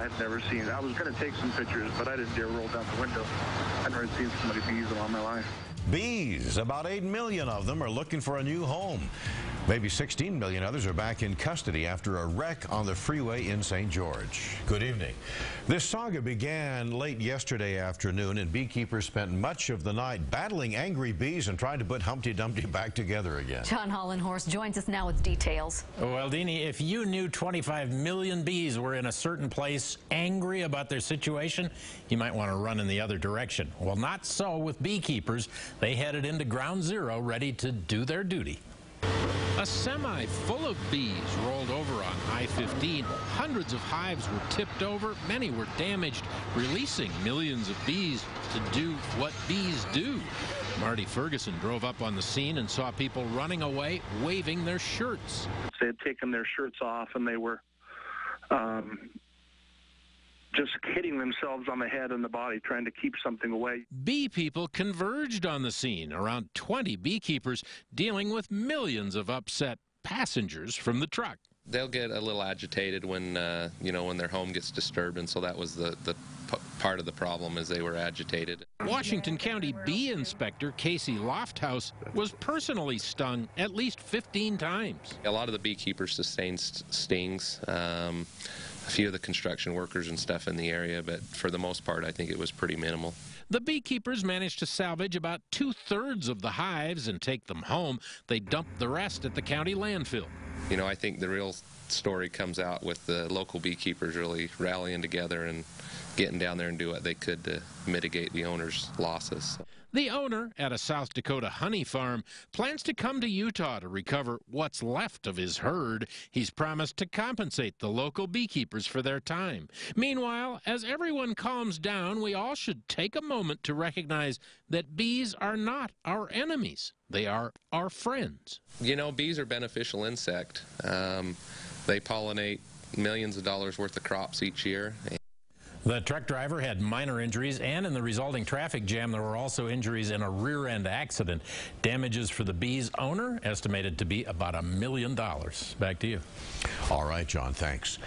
I had never seen. I was going to take some pictures, but I didn't dare roll down the window. I'd never seen so many bees in all my life. Bees, about 8 million of them, are looking for a new home. Maybe 16 million others are back in custody after a wreck on the freeway in St. George. Good evening. This saga began late yesterday afternoon, and beekeepers spent much of the night battling angry bees and trying to put Humpty Dumpty back together again. John Hollenhorst joins us now with details. Well, Deanie, if you knew 25 million bees were in a certain place angry about their situation, you might want to run in the other direction. Well, not so with beekeepers. They headed into ground zero ready to do their duty. A semi full of bees rolled over on I-15. Hundreds of hives were tipped over. Many were damaged, releasing millions of bees to do what bees do. Marty Ferguson drove up on the scene and saw people running away, waving their shirts. They had taken their shirts off, and they were just hitting themselves on the head and the body, trying to keep something away. Bee people converged on the scene, around 20 beekeepers dealing with millions of upset passengers from the truck. They'll get a little agitated when, when their home gets disturbed, and so that was the part of the problem, is they were agitated. Washington County Bee Inspector Casey Lofthouse was personally stung at least 15 times. A lot of the beekeepers sustained stings. A few of the construction workers and stuff in the area, but for the most part, I think it was pretty minimal. The beekeepers managed to salvage about 2/3 of the hives and take them home. They dumped the rest at the county landfill. You know, I think the real story comes out with the local beekeepers really rallying together and getting down there and do what they could to mitigate the owner's losses. The owner at a South Dakota honey farm plans to come to Utah to recover what's left of his herd. He's promised to compensate the local beekeepers for their time. Meanwhile, as everyone calms down, we all should take a moment to recognize that bees are not our enemies. They are our friends. You know, bees are beneficial insect. They pollinate millions of dollars worth of crops each year. The truck driver had minor injuries, and in the resulting traffic jam, there were also injuries in a rear-end accident. Damages for the bee's owner estimated to be about $1 million. Back to you. All right, John, thanks.